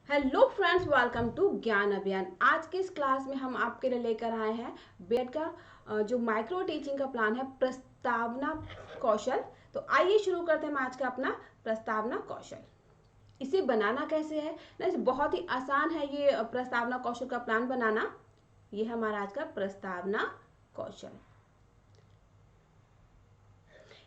Hello friends, welcome to ज्ञान अभियान। आज की इस क्लास में हम आपके लिए लेकर आए हैं बीएड का जो माइक्रो टीचिंग का प्लान है, प्रस्तावना कौशल। तो आइए शुरू करते हैं आज का अपना प्रस्तावना कौशल। इसे बनाना कैसे है ना, इसे बहुत ही आसान है ये प्रस्तावना कौशल का प्लान बनाना। ये हमारा आज का प्रस्तावना कौशल।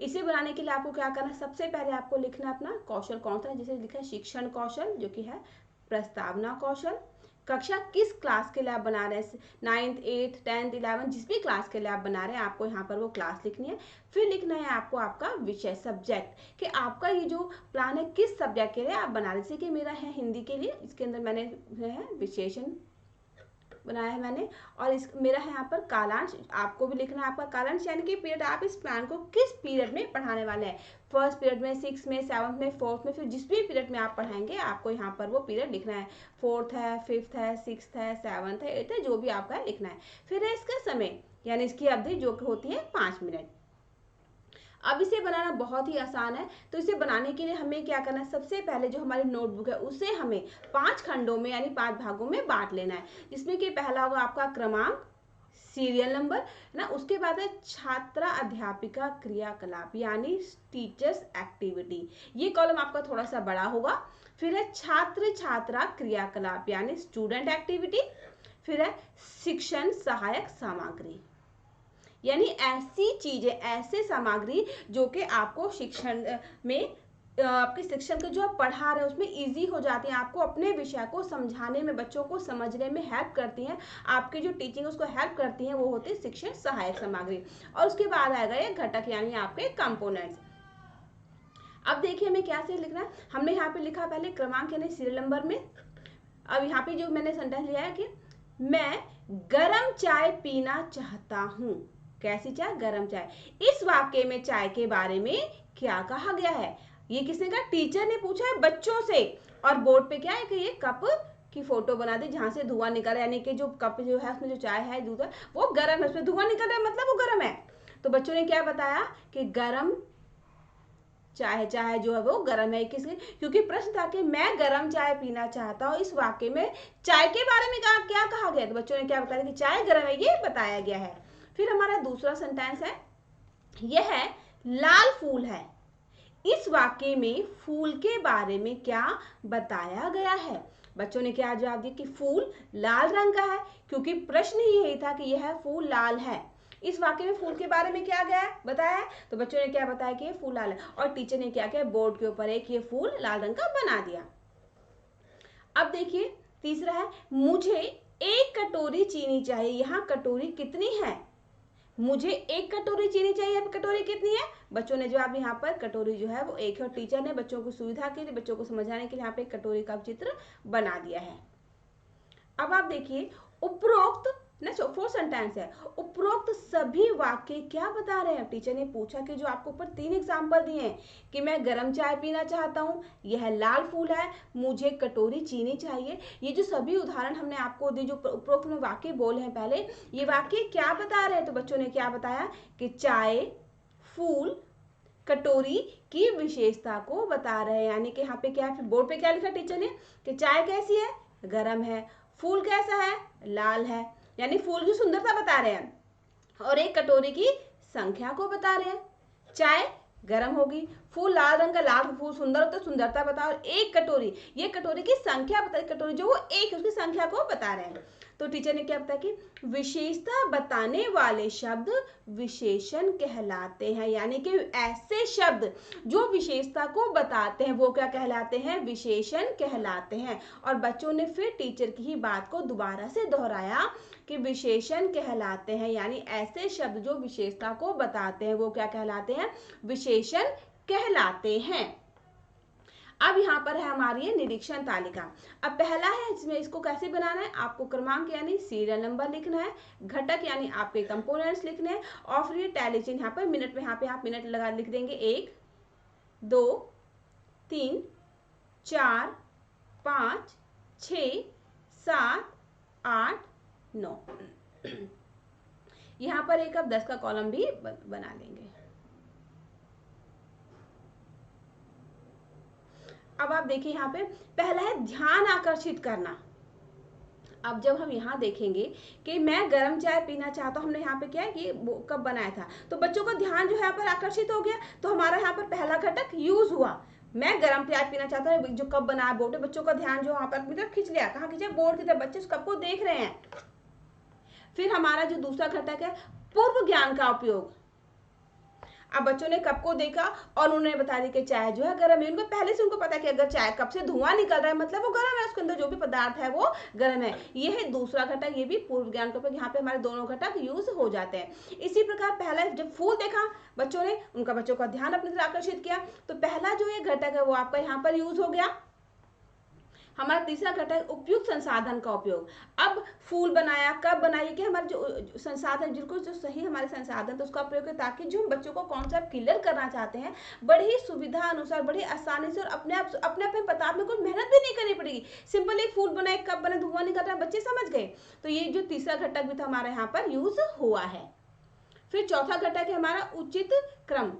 इसे बनाने के लिए आपको क्या करना है, सबसे पहले आपको लिखना है अपना कौशल कौन सा है। जैसे लिखा है शिक्षण कौशल, जो कि है प्रस्तावना कौशल। कक्षा किस क्लास के लिए आप बना रहे हैं, 9th 8th 10th 11th, जिस भी क्लास के लिए आप बना रहे हैं आपको यहाँ पर वो क्लास लिखनी है। फिर लिखना है आपको आपका विषय, सब्जेक्ट, कि आपका ये जो प्लान है किस सब्जेक्ट के लिए आप बना रहे हैं। जैसे कि मेरा है हिंदी के लिए, इसके अंदर मैंने है विशेषण बनाया है मैंने। और इस मेरा है यहाँ पर कालांश, आपको भी लिखना है आपका कालांश, यानी कि पीरियड, आप इस प्लान को किस पीरियड में पढ़ाने वाले हैं। फर्स्ट पीरियड में, 6 में, 7th में, 4th में, फिर जिस भी पीरियड में आप पढ़ाएंगे आपको यहाँ पर वो पीरियड लिखना है। 4th है, 5th है, 6th है, 7th है, 8th है, जो भी आपका है लिखना है। फिर है इसका समय, यानी इसकी अवधि जो होती है 5 मिनट। अब इसे बनाना बहुत ही आसान है। तो इसे बनाने के लिए हमें क्या करना है, सबसे पहले जो हमारी नोटबुक है उसे हमें 5 खंडों में यानी 5 भागों में बांट लेना है। जिसमें कि पहला होगा आपका क्रमांक, सीरियल नंबर ना। उसके बाद है छात्रा अध्यापिका क्रियाकलाप यानी टीचर्स एक्टिविटी, ये कॉलम आपका थोड़ा सा बड़ा होगा। फिर है छात्र छात्रा क्रियाकलाप यानी स्टूडेंट एक्टिविटी। फिर है शिक्षण सहायक सामग्री, यानी ऐसी चीजें, ऐसे सामग्री जो कि आपको शिक्षण में आपके शिक्षण को जो आप पढ़ा रहे हैं उसमें इजी हो जाती हैं, आपको अपने विषय को समझाने में, बच्चों को समझने में हेल्प करती हैं, आपकी जो टीचिंग उसको हेल्प करती हैं, वो होती है शिक्षण सहायक सामग्री। और उसके बाद आएगा ये घटक यानी आपके कंपोनेंट्स। अब देखिए हमें क्या से लिखना है। हमने यहाँ पे लिखा पहले क्रमांक यानी सीरियल नंबर में। अब यहाँ पे जो मैंने सेंटेंस लिया है कि मैं गरम चाय पीना चाहता हूँ। कैसी चाय? गरम चाय। इस वाक्य में चाय के बारे में क्या कहा गया है? ये किसने कहा? टीचर ने पूछा है बच्चों से। और बोर्ड पे क्या है कि ये कप की फोटो बना दी जहां से धुआं निकल रहा है, यानी कि जो कप जो है उसमें जो चाय है दूध है वो गर्म है, उसमें धुआं निकल रहा है, मतलब वो गर्म है। तो बच्चों ने क्या बताया कि गर्म चाय, चाय जो है वो गर्म है। किसके? क्योंकि प्रश्न था कि मैं गर्म चाय पीना चाहता हूँ। इस वाक्य में चाय के बारे में क्या कहा गया? तो बच्चों ने क्या बताया कि चाय गर्म है, ये बताया गया है। फिर हमारा दूसरा सेंटेंस है, यह है लाल फूल है। इस वाक्य में फूल के बारे में क्या बताया गया है? बच्चों ने क्या जवाब दिया कि फूल लाल रंग का है, क्योंकि प्रश्न ही यही था कि यह फूल लाल है। इस वाक्य में फूल के बारे में क्या गया बताया है? तो बच्चों ने क्या बताया कि ये फूल लाल है। और टीचर ने क्या किया, बोर्ड के ऊपर एक ये फूल लाल रंग का बना दिया। अब देखिए तीसरा है, मुझे 1 कटोरी चीनी चाहिए। यहाँ कटोरी कितनी है? मुझे 1 कटोरी चीनी चाहिए। अब कटोरी कितनी है? बच्चों ने जवाब यहाँ पर कटोरी जो है वो 1 है। और टीचर ने बच्चों को सुविधा के लिए, बच्चों को समझाने के लिए यहाँ पे कटोरी का चित्र बना दिया है। अब आप देखिए उपरोक्त ना, फोर्थ सेंटेंस है, उपरोक्त सभी वाक्य क्या बता रहे हैं? टीचर ने पूछा कि जो आपको ऊपर 3 एग्जाम्पल दिए हैं कि मैं गर्म चाय पीना चाहता हूँ, यह लाल फूल है, मुझे कटोरी चीनी चाहिए, ये जो सभी उदाहरण हमने आपको दी, जो उपरोक्त में वाक्य बोले हैं पहले, ये वाक्य क्या बता रहे हैं? तो बच्चों ने क्या बताया कि चाय, फूल, कटोरी की विशेषता को बता रहे हैं। यानी कि यहाँ पे क्या है, बोर्ड पे क्या लिखा टीचर ने कि चाय कैसी है? गर्म है। फूल कैसा है? लाल है। यानी फूल की सुंदरता बता रहे हैं और एक कटोरी की संख्या को बता रहे हैं। चाय गर्म होगी, फूल लाल रंग का, लाल फूल सुंदर होता है, सुंदरता बताओ। और एक कटोरी, ये कटोरी की संख्या बता, कटोरी जो वो एक, उसकी संख्या को बता रहे हैं। तो टीचर ने क्या बताया कि विशेषता बताने वाले शब्द विशेषण कहलाते हैं। यानी कि ऐसे शब्द जो विशेषता को बताते हैं वो क्या कहलाते हैं? विशेषण कहलाते हैं। और बच्चों ने फिर टीचर की ही बात को दोबारा से दोहराया कि विशेषण कहलाते हैं, यानी ऐसे शब्द जो विशेषता को बताते हैं वो क्या कहलाते हैं? विशेषण कहलाते हैं। अब यहाँ पर है हमारी ये निरीक्षण तालिका। अब पहला है इसमें, इसको कैसे बनाना है? आपको क्रमांक यानी सीरियल नंबर लिखना है, घटक यानी आपके कंपोनेंट्स लिखने हैं, और फिर ये टैली चिन्ह यहाँ पर मिनट में, यहाँ पे आप मिनट लगा लिख देंगे। 1 2 3 4 5 6 7 8 9। यहाँ पर एक अब 10 का कॉलम भी बना लेंगे। अब आप देखिए यहाँ पे पहला है ध्यान आकर्षित करना। अब जब हम यहाँ देखेंगे कि मैं गर्म चाय पीना चाहता हूँ, हमने यहाँ पे क्या है कि कप बनाया था, तो बच्चों का ध्यान जो है यहाँ पर आकर्षित हो गया, तो हमारा यहाँ पर पहला घटक यूज हुआ। मैं गर्म चाय पीना चाहता हूँ, जो कप बनाया बोर्ड, बच्चों का ध्यान जो यहाँ पर अपनी तरफ खींच लिया, कहाँ खींचा, बोर्ड की तरफ, बच्चे उस कप को देख रहे हैं। फिर हमारा जो दूसरा घटक है पूर्व ज्ञान का उपयोग। अब बच्चों ने कप को देखा और उन्होंने बता दिया कि चाय जो है गर्म है। उनको पहले से उनको पता है कि अगर चाय कप से धुआं निकल रहा है मतलब वो गर्म है, उसके अंदर जो भी पदार्थ है वो गर्म है। ये है दूसरा घटक, ये भी पूर्व ज्ञान का उपयोग। यहाँ पे हमारे दोनों घटक यूज हो जाते हैं। इसी प्रकार पहला जब फूल देखा बच्चों ने, उनका बच्चों का ध्यान अपनी तरफ आकर्षित किया, तो पहला जो ये घटक है वो आपका यहाँ पर यूज हो गया। हमारा तीसरा घटक उपयुक्त संसाधन का उपयोग। अब फूल बनाया, कब बनाइए कि हमारे जो संसाधन, जिनको जो सही हमारे संसाधन तो उसका प्रयोग करें, ताकि जो हम बच्चों को कॉन्सेप्ट क्लियर करना चाहते हैं बड़ी ही सुविधा अनुसार, बड़ी आसानी से और अपने पता, आपने कोई मेहनत भी नहीं करनी पड़ेगी। सिंपल एक फूल बनाए, कब बने, धुआं निकल रहा है, बच्चे समझ गए। तो ये जो तीसरा घटक भी था हमारा यहाँ पर यूज हुआ है। फिर चौथा घटक है हमारा उचित क्रम।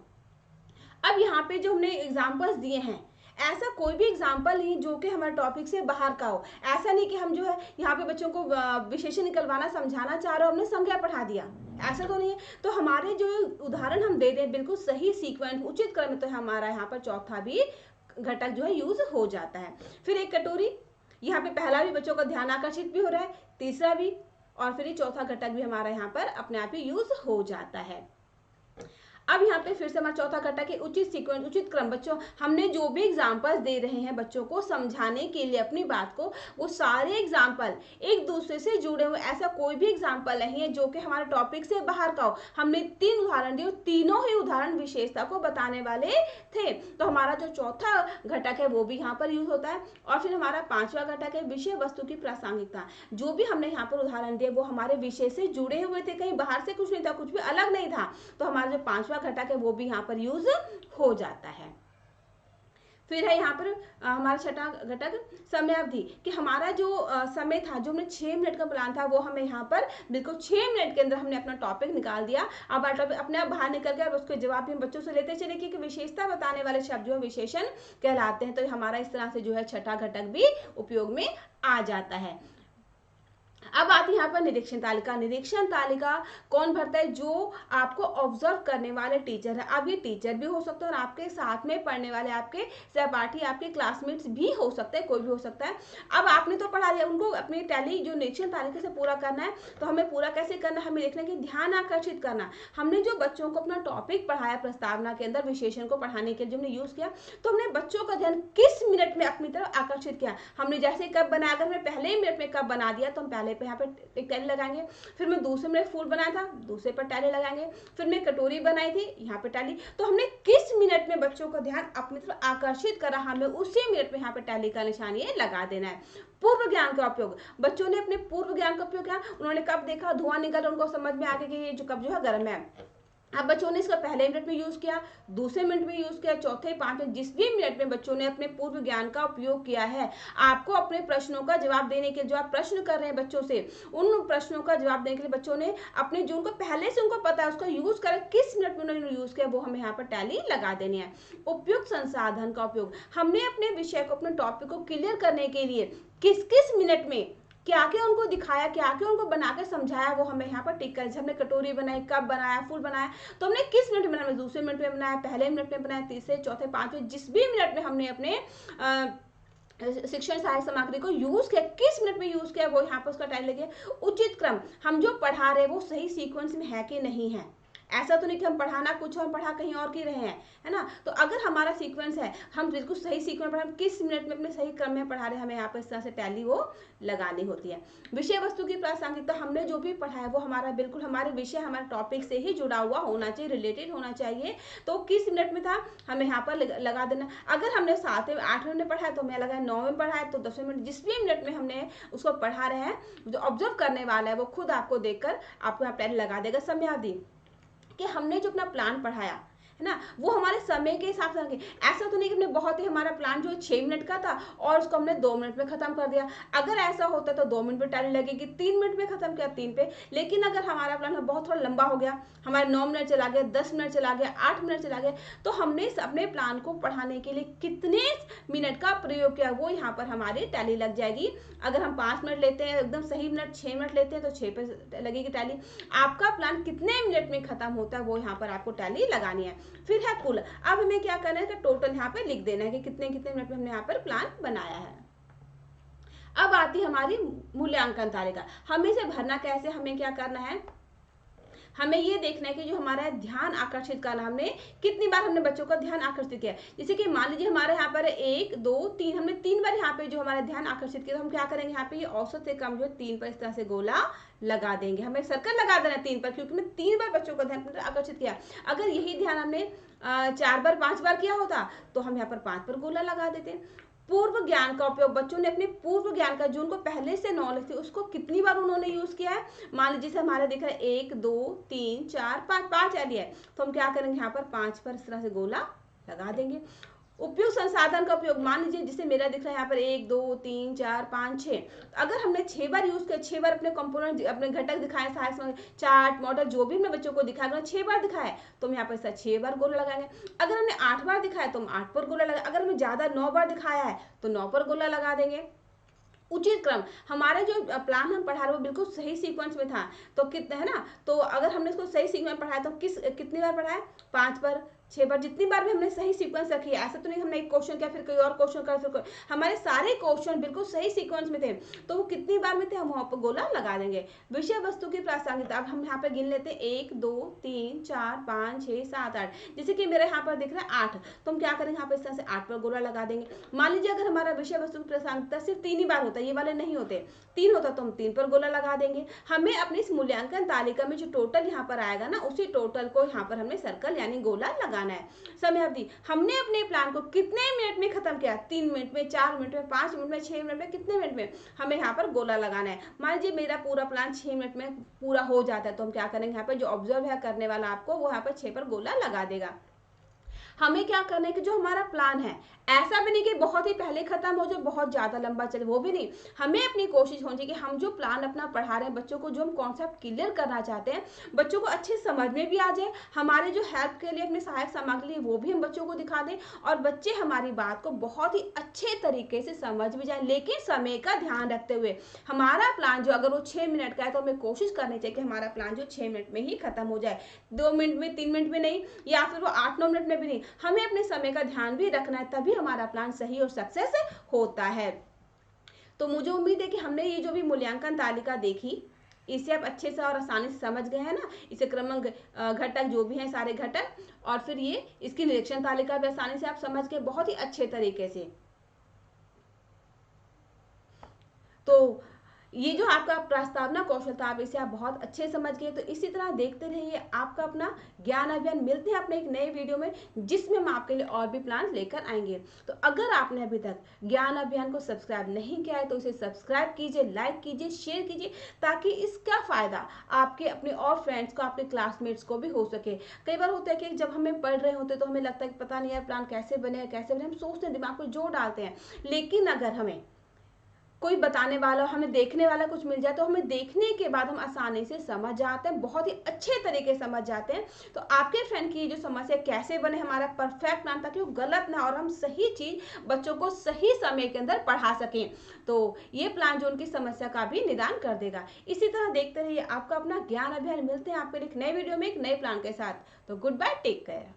अब यहाँ पे जो हमने एग्जाम्पल्स दिए हैं, ऐसा कोई भी एग्जाम्पल नहीं जो कि हमारे टॉपिक से बाहर का हो। ऐसा नहीं कि हम जो है यहाँ पे बच्चों को विशेषण निकलवाना समझाना चाह रहे हो, हमने संज्ञा पढ़ा दिया, ऐसा तो नहीं है। तो हमारे जो उदाहरण हम दे रहे हैं बिल्कुल सही सीक्वेंस, उचित क्रम, तो हमारा यहाँ पर चौथा भी घटक जो है यूज हो जाता है। फिर एक कटोरी, यहाँ पे पहला भी बच्चों का ध्यान आकर्षित भी हो रहा है, तीसरा भी, और फिर ये चौथा घटक भी हमारा यहाँ पर अपने आप ही यूज हो जाता है। अब यहाँ पे फिर से हमारा चौथा घटक है उचित सीक्वेंस, उचित क्रम। बच्चों हमने जो भी एग्जाम्पल्स दे रहे हैं बच्चों को समझाने के लिए अपनी बात को, वो सारे एग्जाम्पल एक दूसरे से जुड़े हुए, ऐसा कोई भी एग्जाम्पल नहीं है जो कि हमारे टॉपिक से बाहर का हो। हमने 3 उदाहरण दिए, तीनों ही उदाहरण विशेषता को बताने वाले थे। तो हमारा जो चौथा घटक है वो भी यहाँ पर यूज होता है। और फिर हमारा पांचवा घटक है विषय वस्तु की प्रासंगिकता। जो भी हमने यहाँ पर उदाहरण दिए वो हमारे विषय से जुड़े हुए थे, कहीं बाहर से कुछ नहीं था, कुछ भी अलग नहीं था। तो हमारा जो पांचवा घटक है वो भी यहाँ पर यूज हो जाता है। फिर है यहाँ पर हमारा छठा घटक समयावधि, कि हमारा जो समय था, जो हमने 6 मिनट का प्लान था, वो हमें यहाँ पर बिल्कुल 6 मिनट के अंदर हमने अपना टॉपिक निकाल दिया। अब टॉपिक अपने आप बाहर निकल गया और उसके जवाब भी हम बच्चों से लेते चले कि विशेषता बताने वाले शब्द जो है विशेषण कहलाते हैं। तो हमारा इस तरह से जो है छठा घटक भी उपयोग में आ जाता है। अब आती है यहाँ पर निरीक्षण तालिका। निरीक्षण तालिका कौन भरता है? जो आपको ऑब्जर्व करने वाले टीचर है। अब ये टीचर भी हो सकता है और आपके साथ में पढ़ने वाले आपके सहपाठी, आपके क्लासमेट्स भी हो सकते हैं, कोई भी हो सकता है। अब आपने तो पढ़ा लिया, उनको अपनी टैली जो निरीक्षण तालिका से पूरा करना है। तो हमें पूरा कैसे करना है? हमें देखना कि ध्यान आकर्षित करना। हमने जो बच्चों को अपना टॉपिक पढ़ाया प्रस्तावना के अंदर, विशेषण को पढ़ाने के लिए हमने यूज किया, तो हमने बच्चों का ध्यान किस मिनट में अपनी तरफ आकर्षित किया। हमने जैसे कब बनाया, अगर मैं पहले ही मिनट में कब बना दिया तो हम पहले पे यहाँ पे एक टैली लगाएंगे। फिर मैं दूसरे में फूल बनाया था, दूसरे पर टैली लगाएंगे। फिर मैं कटोरी बनाई थी, यहाँ पे टैली। तो हमने किस मिनट में बच्चों का ध्यान अपनी तरफ आकर्षित करा, हमें उसी मिनट में यहाँ पे टैली का निशान ये लगा देना है। पूर्व ज्ञान का उपयोग, बच्चों ने अपने पूर्व ज्ञान का उपयोग किया। उन्होंने कब देखा, धुआं निकल, उनको समझ में आ गया कि ये जो कप जो है गर्म है। अब बच्चों ने इसका पहले मिनट में यूज किया, दूसरे मिनट में यूज किया, चौथे, पांचवें, जिस भी मिनट में बच्चों ने अपने पूर्व ज्ञान का उपयोग किया है। आपको अपने प्रश्नों का जवाब देने के, जो आप प्रश्न कर रहे हैं बच्चों से, उन प्रश्नों का जवाब देने के लिए बच्चों ने अपने, जो उनको पहले से उनको पता है उसका यूज करें, किस मिनट में उन्होंने यूज किया, वो हमें यहाँ पर टैली लगा देनी है। उपयुक्त संसाधन का उपयोग, हमने अपने विषय को, अपने टॉपिक को क्लियर करने के लिए किस किस मिनट में क्या क्या उनको दिखाया, क्या क्या उनको बनाकर समझाया, वो हमें यहाँ पर टिक कर। हमने कटोरी बनाई, कब बनाया, फूल बनाया, तो हमने किस मिनट में बनाया, दूसरे मिनट में बनाया, पहले मिनट में बनाया, तीसरे, चौथे, पांचवें, जिस भी मिनट में हमने अपने शिक्षण सहायक सामग्री को यूज किया, किस मिनट में यूज किया, वो यहाँ पर उसका टाइम लगे। उचित क्रम, हम जो पढ़ा रहे वो सही सीक्वेंस में है कि नहीं है। ऐसा तो नहीं कि हम पढ़ाना कुछ और पढ़ा कहीं और की रहे हैं, है ना। तो अगर हमारा सीक्वेंस है, हम बिल्कुल सही सीक्वेंस पढ़ा, किस मिनट में अपने सही क्रम में पढ़ा रहे हैं, हमें यहाँ पर इस तरह से टैली वो लगानी होती है। विषय वस्तु की प्रासंगिकता, हमने जो भी पढ़ा है वो हमारा बिल्कुल हमारे विषय, हमारे टॉपिक से ही जुड़ा हुआ होना चाहिए, रिलेटेड होना चाहिए। तो किस मिनट में था, हमें यहाँ पर लगा देना। अगर हमने 7वें 8वें में पढ़ा है तो हमें लगाया, 9वें पढ़ा है तो 10वें मिनट, जिस भी मिनट में हमने उसको पढ़ा रहे हैं, जो ऑब्जर्व करने वाला है वो खुद आपको देखकर आपको यहाँ टैली लगा देगा। समयावधि, कि हमने जो अपना प्लान पढ़ाया है ना, वो हमारे समय के हिसाब से रखें। ऐसा तो नहीं कि हमने बहुत ही हमारा प्लान जो 6 मिनट का था और उसको हमने 2 मिनट में खत्म कर दिया। अगर ऐसा होता तो 2 मिनट पे टैली लगेगी, 3 मिनट में खत्म किया 3 पे। लेकिन अगर हमारा प्लान बहुत थोड़ा लंबा हो गया, हमारे 9 मिनट चला गया, 10 मिनट चला गया, 8 मिनट चला गया, तो हमने अपने प्लान को पढ़ाने के लिए कितने मिनट का प्रयोग किया वो यहाँ पर हमारी टैली लग जाएगी। अगर हम 5 मिनट लेते हैं एकदम सही मिनट, 6 मिनट लेते हैं तो 6 पे लगेगी टैली। आपका प्लान कितने मिनट में खत्म होता है वो यहाँ पर आपको टैली लगानी है। फिर है कुल। अब हमें क्या करना है कि टोटल यहाँ पे लिख देना है कि कितने कितने मिनट में हमने यहाँ पर प्लान बनाया है। अब आती हमारी मूल्यांकन तालिका। हमें इसे भरना कैसे, हमें क्या करना है, हमें ये देखना है कि जो हमारा ध्यान आकर्षित करना, हमने कितनी बार हमने बच्चों का ध्यान आकर्षित किया। जैसे कि मान लीजिए हमारे यहाँ पर 1 2 3, हमने 3 बार यहाँ पे जो हमारा ध्यान आकर्षित किया, तो हम क्या करेंगे, यहाँ पे ये औसत से कम जो 3 पर इस तरह से गोला लगा देंगे। हमें सर्कल लगा देना है 3 पर, क्योंकि हमने 3 बार बच्चों का ध्यान आकर्षित किया। अगर यही ध्यान हमने 4 बार 5 बार किया होता तो हम यहाँ पर 5 पर गोला लगा देते। पूर्व ज्ञान का उपयोग, बच्चों ने अपने पूर्व ज्ञान का जो उनको पहले से नॉलेज थी उसको कितनी बार उन्होंने यूज किया है। मान लीजिए हमारे दिख रहा है 1 2 3 4 5, 5 आ लिया है, तो हम क्या करेंगे, यहाँ पर 5 पर इस तरह से गोला लगा देंगे। उपयुक्त संसाधन का उपयोग, मान लीजिए जिसे मेरा दिख रहा है यहाँ पर 1 2 3 4 5 6, अगर हमने 6 बार यूज किया, 6 बार अपने कंपोनेंट अपने घटक दिखाए, चार्ट मॉडल जो भी हमने बच्चों को दिखाया, अगर 6 बार दिखाया तो हम यहाँ पर 6 बार गोला लगाएंगे। अगर हमने 8 बार दिखाया तो हम 8 पर गोला लगाएंगे। अगर हमें ज्यादा 9 बार दिखाया है तो 9 पर गोला लगा देंगे। उचित क्रम, हमारा जो प्लान हम पढ़ा रहे वो बिल्कुल सही सीक्वेंस में था, तो कितना है ना, तो अगर हमने इसको सही सीक्वेंस में पढ़ाया तो कितनी बार पढ़ाया, 5 बार 6 बार, जितनी बार भी हमने सही सीक्वेंस रखी है। ऐसा तो नहीं हमने एक क्वेश्चन किया फिर कोई और क्वेश्चन कर, फिर हमारे सारे क्वेश्चन बिल्कुल सही सीक्वेंस में थे, तो वो कितनी बार में थे हम वहां पर गोला लगा देंगे। विषय वस्तु की प्रासंगिकता, अब हम यहाँ पे गिन लेते हैं 1 2 3 4 5 6 7 8, जैसे कि मेरे यहाँ पर दिख रहा है 8, तो हम क्या करेंगे, यहाँ पे इस तरह से 8 पर गोला लगा देंगे। मान लीजिए अगर हमारा विषय वस्तु की प्रासंगिकता सिर्फ 3 ही बार होता है, ये वाले नहीं होते, 3 होता तो हम 3 पर गोला लगा देंगे। हमें अपनी इस मूल्यांकन तालिका में जो टोटल यहाँ पर आएगा ना, उसी टोटल को यहाँ पर हमने सर्कल यानी गोला लगाना है। समय अवधि, हमने अपने प्लान को कितने मिनट में खत्म किया, 3 मिनट में, 4 मिनट में, 5 मिनट में, 6 मिनट में, कितने मिनट में हमें यहाँ पर गोला लगाना है। मान लीजिए मेरा पूरा प्लान 6 मिनट में पूरा हो जाता है, तो हम क्या करेंगे, यहाँ पर जो ऑब्जर्व है करने वाला आपको, वो यहाँ पर 6 पर गोला लगा देगा। हमें क्या करना है कि जो हमारा प्लान है, ऐसा भी नहीं कि बहुत ही पहले खत्म हो जाए, बहुत ज्यादा लंबा चले, वो भी नहीं। हमें अपनी कोशिश होनी चाहिए कि हम जो प्लान अपना पढ़ा रहे हैं बच्चों को, जो हम कॉन्सेप्ट क्लियर करना चाहते हैं, बच्चों को अच्छे समझ में भी आ जाए। हमारे जो हेल्प के लिए अपनी सहायक सामग्री वो भी हम बच्चों को दिखा दें, और बच्चे हमारी बात को बहुत ही अच्छे तरीके से समझ भी जाए, लेकिन समय का ध्यान रखते हुए। हमारा प्लान जो अगर वो 6 मिनट का है, तो हमें कोशिश करनी चाहिए कि हमारा प्लान जो 6 मिनट में ही खत्म हो जाए, 2 मिनट में, 3 मिनट में नहीं, या फिर वो 8 9 मिनट में भी नहीं। हमें अपने समय का ध्यान भी रखना है, तभी हमारा प्लान सही और सक्सेस होता है। तो मुझे उम्मीद है कि हमने ये जो भी मूल्यांकन तालिका देखी, इसे आप अच्छे से और आसानी से समझ गए हैं ना। इसे क्रमांक घटक जो भी हैं सारे घटक, और फिर ये इसकी निरीक्षण तालिका भी आसानी से आप समझ गए बहुत ही अच्छे तरीके से। तो ये जो आपका प्रस्तावना कौशल था, आप इसे आप बहुत अच्छे समझ गए। तो इसी तरह देखते रहिए आपका अपना ज्ञान अभियान। मिलते हैं अपने एक नए वीडियो में, जिसमें हम आपके लिए और भी प्लान लेकर आएंगे। तो अगर आपने अभी तक ज्ञान अभियान को सब्सक्राइब नहीं किया है तो इसे सब्सक्राइब कीजिए, लाइक कीजिए, शेयर कीजिए, ताकि इसका फायदा आपके अपने और फ्रेंड्स को, आपके क्लासमेट्स को भी हो सके। कई बार होता है कि जब हमें पढ़ रहे होते तो हमें लगता है कि पता नहीं यार प्लान कैसे बने, कैसे बने, हम सोचते हैं, दिमाग को जोड़ डालते हैं। लेकिन अगर हमें कोई बताने वाला, हमें देखने वाला कुछ मिल जाए, तो हमें देखने के बाद हम आसानी से समझ जाते हैं, बहुत ही अच्छे तरीके से समझ जाते हैं। तो आपके फ्रेंड की जो समस्या कैसे बने हमारा परफेक्ट प्लान, ताकि वो गलत ना, और हम सही चीज बच्चों को सही समय के अंदर पढ़ा सकें, तो ये प्लान जो उनकी समस्या का भी निदान कर देगा। इसी तरह देखते रहिए आपका अपना ज्ञान अभियान। मिलते हैं आपके लिए एक नए वीडियो में एक नए प्लान के साथ। तो गुड बाय, टेक केयर।